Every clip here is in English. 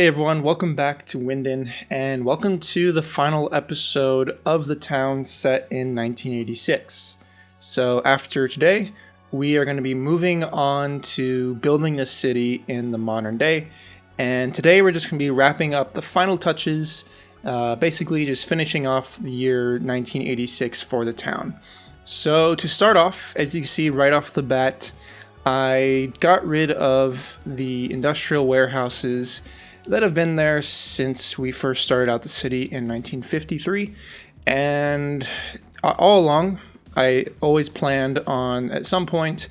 Hey everyone, welcome back to Winden, and welcome to the final episode of the town set in 1986. So after today, we are going to be moving on to building this city in the modern day, and today we're just going to be wrapping up the final touches, basically just finishing off the year 1986 for the town. So to start off, as you can see right off the bat, I got rid of the industrial warehouses that have been there since we first started out the city in 1953, and all along I always planned on at some point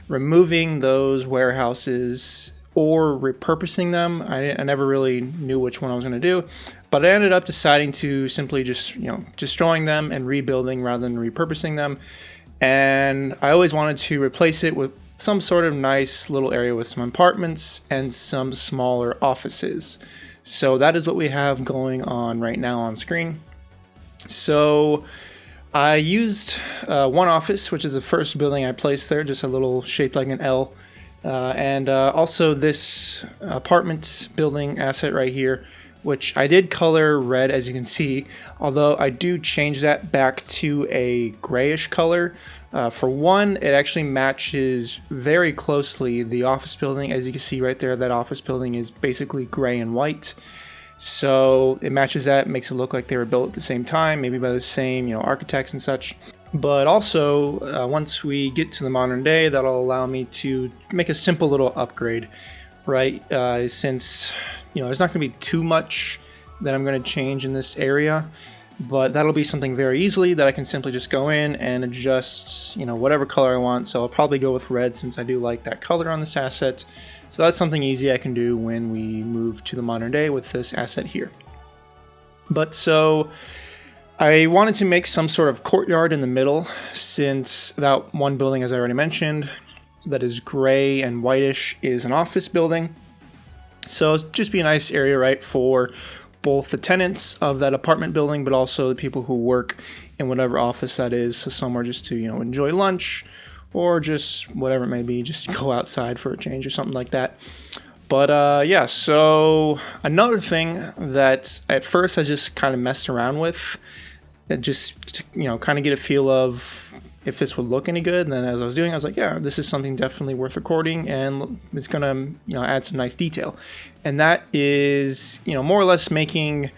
removing those warehouses or repurposing them. I never really knew which one I was going to do, but I ended up deciding to simply just destroying them and rebuilding rather than repurposing them. And I always wanted to replace it with some sort of nice little area with some apartments and some smaller offices. So that is what we have going on right now on screen. So I used one office, which is the first building I placed there, just a little shaped like an L. And also this apartment building asset right here, which I did color red, as you can see, although I do change that back to a grayish color. For one, it actually matches very closely the office building. As you can see right there, that office building is basically gray and white. So it matches that, makes it look like they were built at the same time, maybe by the same architects and such. But also, once we get to the modern day, that'll allow me to make a simple little upgrade, right? Since there's not going to be too much that I'm going to change in this area, but that'll be something very easily that I can simply just go in and adjust, whatever color I want. So I'll probably go with red since I do like that color on this asset. So that's something easy I can do when we move to the modern day with this asset here. But so I wanted to make some sort of courtyard in the middle, since that one building, as I already mentioned, that is gray and whitish is an office building. So it's just be a nice area, right, for both the tenants of that apartment building, but also the people who work in whatever office that is. So somewhere just to, enjoy lunch or just whatever it may be, just go outside for a change or something like that. But yeah, so another thing that at first I just kind of messed around with, just to, kind of get a feel of if this would look any good. And then as I was doing, I was like, yeah, this is something definitely worth recording, and it's gonna add some nice detail. And that is more or less making,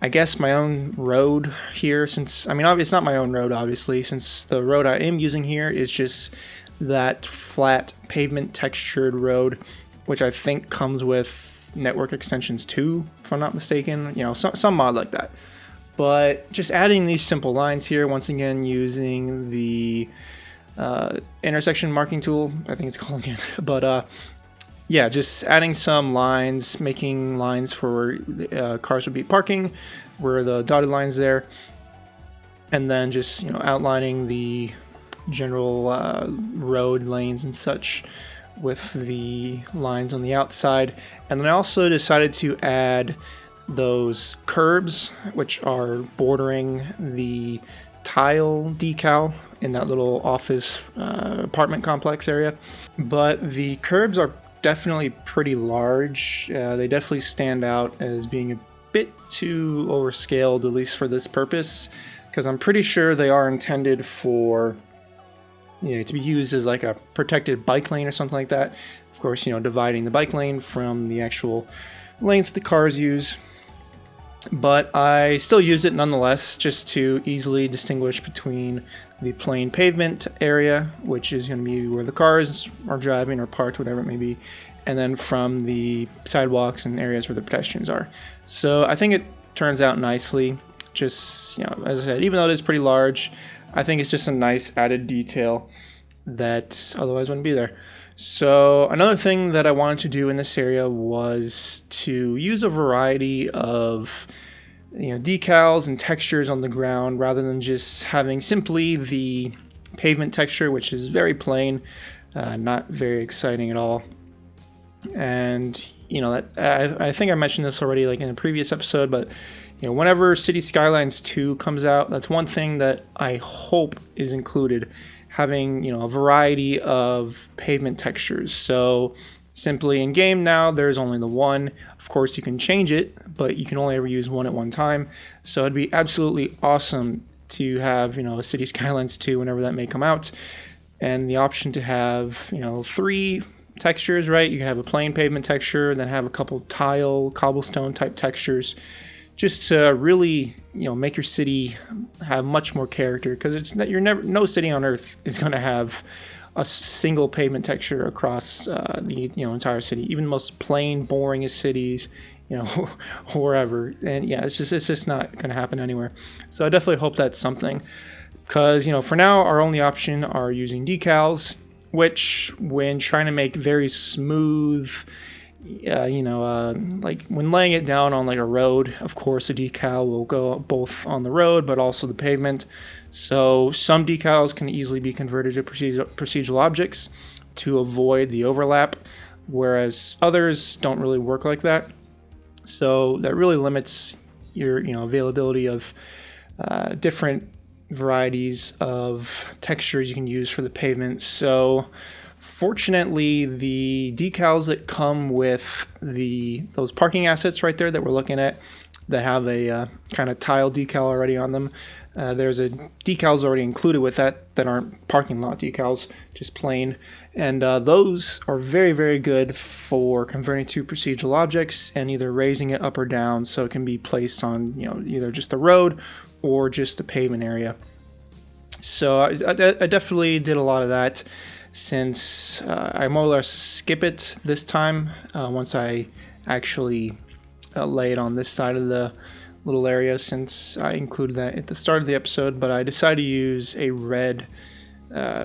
I guess, my own road here, since it's not my own road, obviously, since the road I am using here is just that flat pavement textured road, which I think comes with network extensions too, if I'm not mistaken, some mod like that. But just adding these simple lines here, once again using the intersection marking tool, I think it's called again. But yeah, just adding some lines, making lines for where cars would be parking, where the dotted lines there, and then just outlining the general road lanes and such with the lines on the outside. And then I also decided to add those curbs, which are bordering the tile decal in that little office apartment complex area. But the curbs are definitely pretty large. They definitely stand out as being a bit too overscaled, at least for this purpose, because I'm pretty sure they are intended for to be used as like a protected bike lane or something like that. Of course, dividing the bike lane from the actual lanes the cars use. But I still use it nonetheless, just to easily distinguish between the plain pavement area, which is going to be where the cars are driving or parked, whatever it may be, and then from the sidewalks and areas where the pedestrians are. So I think it turns out nicely. Just, as I said, even though it is pretty large, I think it's just a nice added detail that otherwise wouldn't be there. So another thing that I wanted to do in this area was to use a variety of decals and textures on the ground, rather than just having simply the pavement texture, which is very plain, not very exciting at all. And I think I mentioned this already, like in a previous episode, but whenever City Skylines 2 comes out, that's one thing that I hope is included, having a variety of pavement textures. So Simply in game now, there's only the one. Of course, you can change it, but you can only ever use one at one time. So it'd be absolutely awesome to have, a City Skylines 2 whenever that may come out, and the option to have, 3 textures, right? You can have a plain pavement texture, then have a couple tile, cobblestone type textures, just to really, make your city have much more character. Because it's that no city on Earth is going to have a single pavement texture across the entire city. Even the most plain, boring cities, wherever. And yeah, it's just not going to happen anywhere. So I definitely hope that's something. Because for now, our only option are using decals, which when trying to make very smooth, like when laying it down on like a road, of course a decal will go both on the road but also the pavement. So some decals can easily be converted to procedural objects to avoid the overlap, whereas others don't really work like that. So that really limits your availability of different varieties of textures you can use for the pavement. So fortunately, the decals that come with those parking assets right there that we're looking at, that have a kind of tile decal already on them, there's a decals already included with that aren't parking lot decals, just plain, and those are very, very good for converting to procedural objects and either raising it up or down so it can be placed on either just the road or just the pavement area. So I definitely did a lot of that, since I more or less skip it this time once I actually lay it on this side of the little area, since I included that at the start of the episode. But I decided to use a red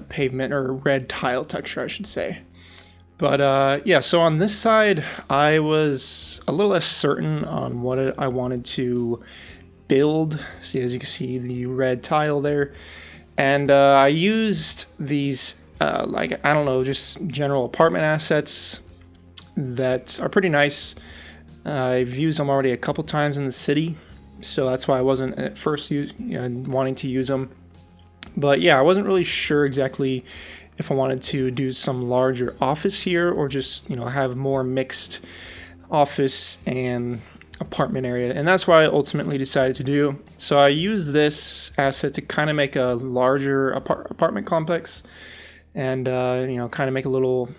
pavement, or red tile texture, I should say. But yeah, so on this side, I was a little less certain on what I wanted to build. See, as you can see, the red tile there. And I used these, just general apartment assets that are pretty nice. I've used them already a couple times in the city, so that's why I wasn't at first wanting to use them. But yeah, I wasn't really sure exactly if I wanted to do some larger office here, or just have more mixed office and apartment area, and that's what I ultimately decided to do. So I used this asset to kind of make a larger apartment complex, and kind of make a little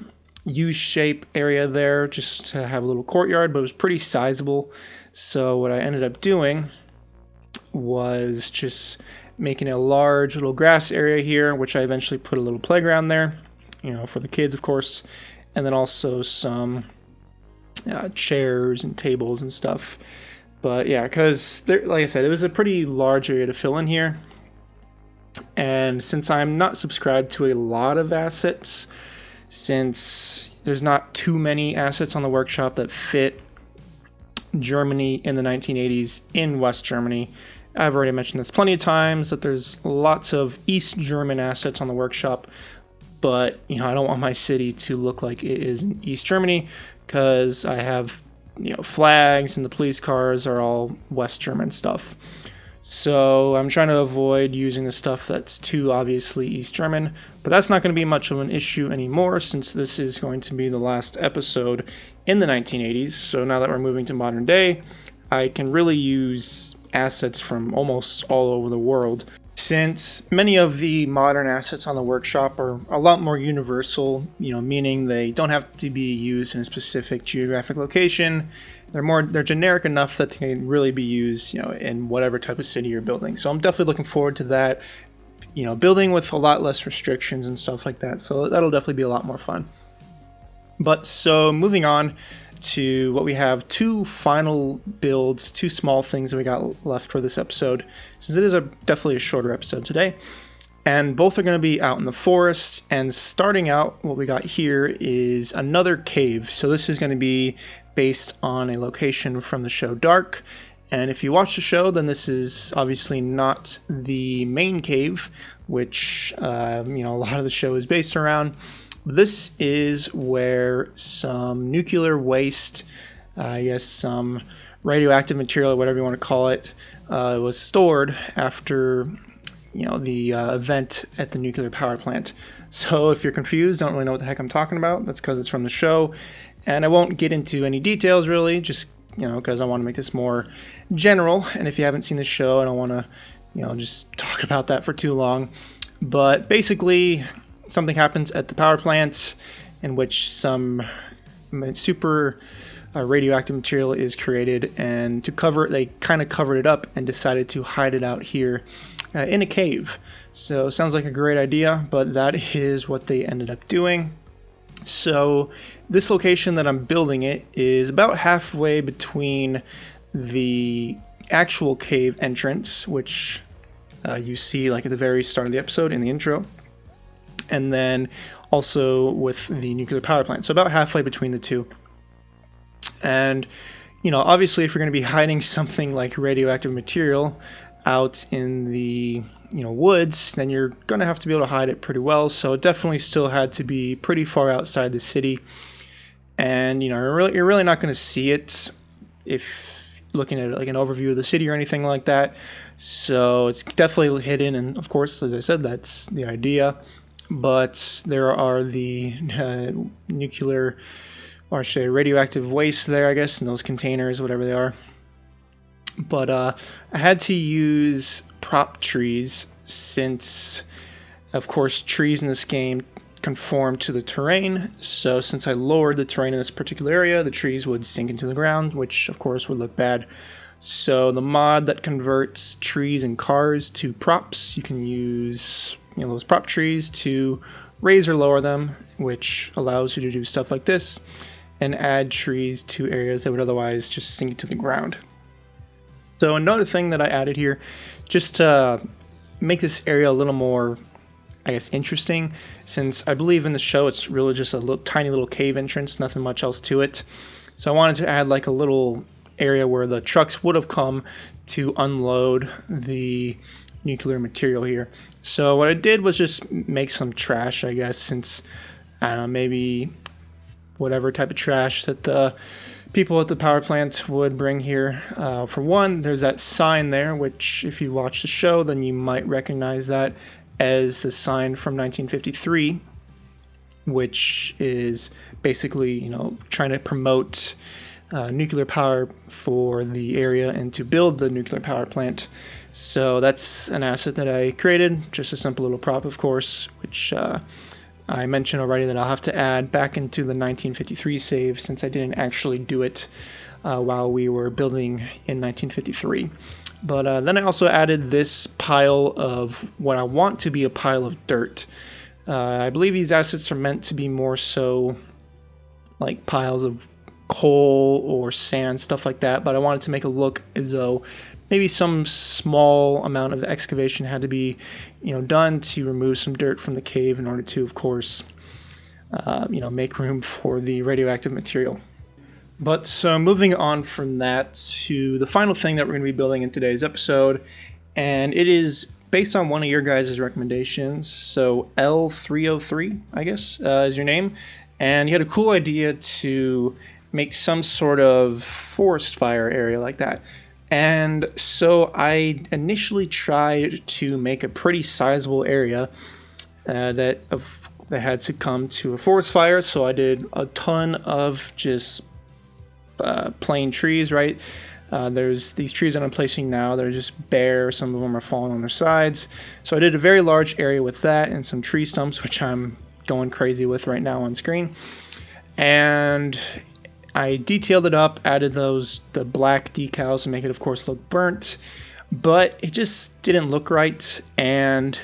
U-shape area there, just to have a little courtyard, but it was pretty sizable. So what I ended up doing was just making a large little grass area here, which I eventually put a little playground there, for the kids, of course, and then also some chairs and tables and stuff. But yeah, because like I said, it was a pretty large area to fill in here, and since I'm not subscribed to a lot of assets, since there's not too many assets on the workshop that fit Germany in the 1980s in West Germany. I've already mentioned this plenty of times, that there's lots of East German assets on the workshop, but I don't want my city to look like it is in East Germany, because I have flags and the police cars are all West German stuff. So I'm trying to avoid using the stuff that's too obviously East German, but that's not going to be much of an issue anymore, since this is going to be the last episode in the 1980s. So now that we're moving to modern day, I can really use assets from almost all over the world, since many of the modern assets on the workshop are a lot more universal, meaning they don't have to be used in a specific geographic location. They're generic enough that they can really be used, in whatever type of city you're building. So I'm definitely looking forward to that, building with a lot less restrictions and stuff like that. So that'll definitely be a lot more fun. But so moving on to what we have, 2 final builds, 2 small things that we got left for this episode, since it is definitely a shorter episode today. And both are going to be out in the forest. And starting out, what we got here is another cave. So this is going to be based on a location from the show Dark. And if you watch the show, then this is obviously not the main cave, which a lot of the show is based around. This is where some nuclear waste, some radioactive material, or whatever you want to call it, was stored after the event at the nuclear power plant. So if you're confused, don't really know what the heck I'm talking about, that's because it's from the show. And I won't get into any details really, just, because I want to make this more general. And if you haven't seen the show, I don't want to, just talk about that for too long. But basically, something happens at the power plant in which some super radioactive material is created, and to cover it, they kind of covered it up and decided to hide it out here in a cave. So sounds like a great idea, but that is what they ended up doing. So this location that I'm building it is about halfway between the actual cave entrance, which you see like at the very start of the episode in the intro, and then also with the nuclear power plant. So about halfway between the two. And, obviously if you're going to be hiding something like radioactive material out in the, woods, then you're going to have to be able to hide it pretty well. So it definitely still had to be pretty far outside the city. And, you're really not going to see it if looking at like an overview of the city or anything like that. So it's definitely hidden. And of course, as I said, that's the idea. But there are the nuclear, or I should say radioactive waste there, I guess, in those containers, whatever they are. But I had to use prop trees since, of course, trees in this game conform to the terrain. So since I lowered the terrain in this particular area, the trees would sink into the ground, which of course would look bad. So the mod that converts trees and cars to props, you can use those prop trees to raise or lower them, which allows you to do stuff like this and add trees to areas that would otherwise just sink to the ground. So another thing that I added here, just to make this area a little more, I guess, interesting, since I believe in the show it's really just a tiny little cave entrance, nothing much else to it. So I wanted to add like a little area where the trucks would have come to unload the nuclear material here. So what I did was just make some trash, I guess, since I don't know, maybe whatever type of trash that the people at the power plant would bring here. For one, there's that sign there, which if you watch the show, then you might recognize that as the sign from 1953, which is basically, trying to promote nuclear power for the area and to build the nuclear power plant. So that's an asset that I created, just a simple little prop, of course, which I mentioned already that I'll have to add back into the 1953 save since I didn't actually do it while we were building in 1953. But then I also added this pile of what I want to be a pile of dirt. I believe these assets are meant to be more so like piles of coal or sand, stuff like that, but I wanted to make it look as though maybe some small amount of excavation had to be, done to remove some dirt from the cave in order to, of course, make room for the radioactive material. But so moving on from that to the final thing that we're going to be building in today's episode, and it is based on one of your guys' recommendations. So L303, I guess, is your name, and you had a cool idea to make some sort of forest fire area like that. And so I initially tried to make a pretty sizable area that had succumbed to a forest fire. So I did a ton of just plain trees, right? There's these trees that I'm placing now. They're just bare. Some of them are falling on their sides. So I did a very large area with that and some tree stumps, which I'm going crazy with right now on screen. And I detailed it up, added the black decals to make it, of course, look burnt, but it just didn't look right, and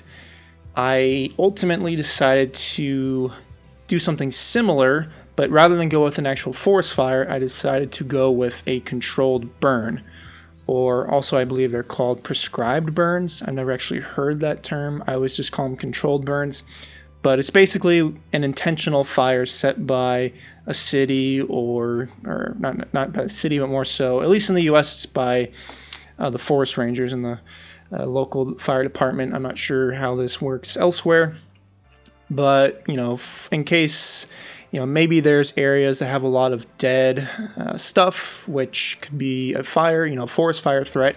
I ultimately decided to do something similar, but rather than go with an actual forest fire, I decided to go with a controlled burn, or also I believe they're called prescribed burns. I've never actually heard that term. I always just call them controlled burns. But it's basically an intentional fire set by a city, or not by the city, but more so, at least in the U.S., it's by the forest rangers and the local fire department. I'm not sure how this works elsewhere, but in case maybe there's areas that have a lot of dead stuff, which could be a fire, forest fire threat.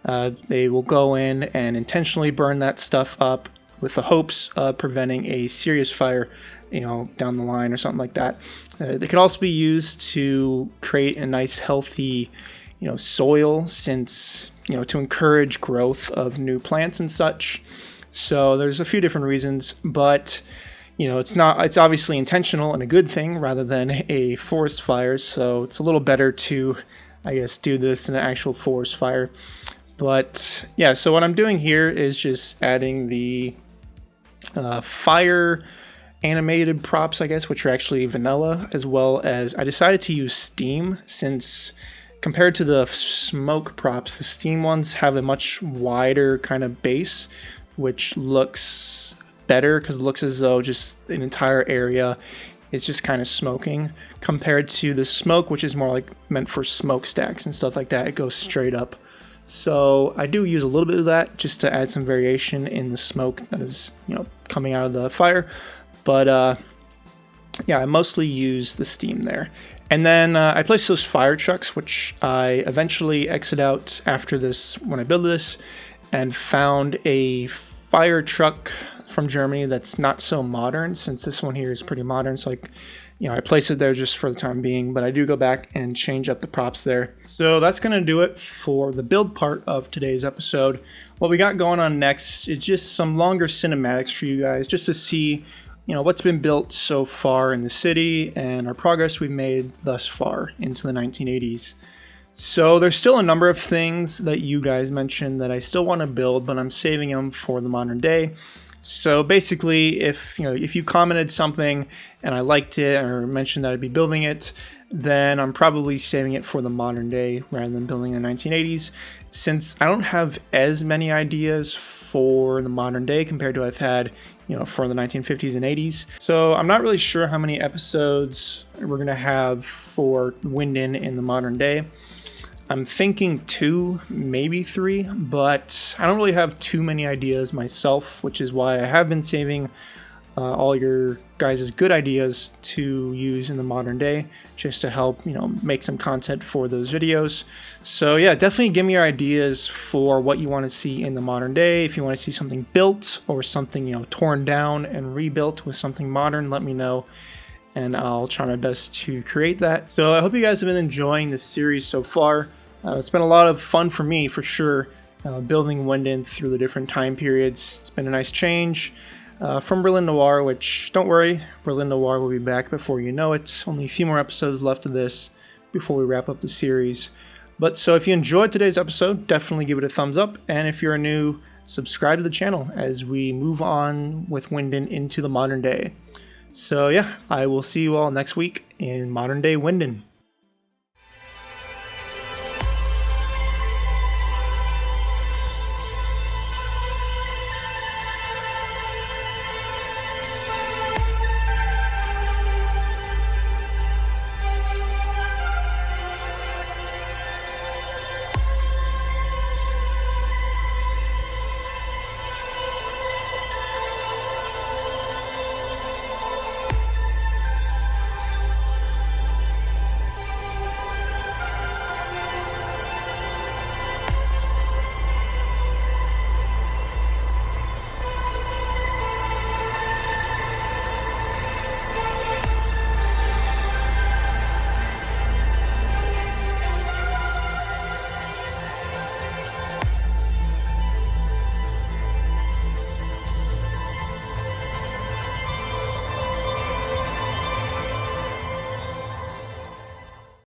They will go in and intentionally burn that stuff up, with the hopes of preventing a serious fire, down the line or something like that. They could also be used to create a nice healthy, soil, since, to encourage growth of new plants and such. So there's a few different reasons, but it's obviously intentional and a good thing rather than a forest fire. So it's a little better to, I guess, do this in an actual forest fire. But yeah, so what I'm doing here is just adding the fire animated props, I guess, which are actually vanilla, as well as I decided to use steam, since compared to the smoke props, the steam ones have a much wider kind of base, which looks better because it looks as though just an entire area is just kind of smoking, compared to the smoke, which is more like meant for smokestacks and stuff like that. It goes straight up. So I do use a little bit of that just to add some variation in the smoke that is, coming out of the fire. But yeah, I mostly use the steam there. And then I placed those fire trucks, which I eventually exit out after this, when I build this, and found a fire truck from Germany that's not so modern, since this one here is pretty modern. So I place it there just for the time being, but I do go back and change up the props there. So that's going to do it for the build part of today's episode. What we got going on next is just some longer cinematics for you guys, just to see what's been built so far in the city and our progress we've made thus far into the 1980s. So there's still a number of things that you guys mentioned that I still want to build, but I'm saving them for the modern day. So basically, if you commented something and I liked it or mentioned that I'd be building it, then I'm probably saving it for the modern day rather than building the 1980s, since I don't have as many ideas for the modern day compared to I've had, for the 1950s and 80s. So I'm not really sure how many episodes we're going to have for Winden in the modern day. I'm thinking 2, maybe 3, but I don't really have too many ideas myself, which is why I have been saving all your guys' good ideas to use in the modern day, just to help, make some content for those videos. So yeah, definitely give me your ideas for what you want to see in the modern day. If you want to see something built or something, torn down and rebuilt with something modern, let me know, and I'll try my best to create that. So I hope you guys have been enjoying this series so far. It's been a lot of fun for me, for sure, building Winden through the different time periods. It's been a nice change from Berlin Noir, which, don't worry, Berlin Noir will be back before you know it. Only a few more episodes left of this before we wrap up the series. But so if you enjoyed today's episode, definitely give it a thumbs up. And if you're new, subscribe to the channel as we move on with Winden into the modern day. So yeah, I will see you all next week in modern day Winden.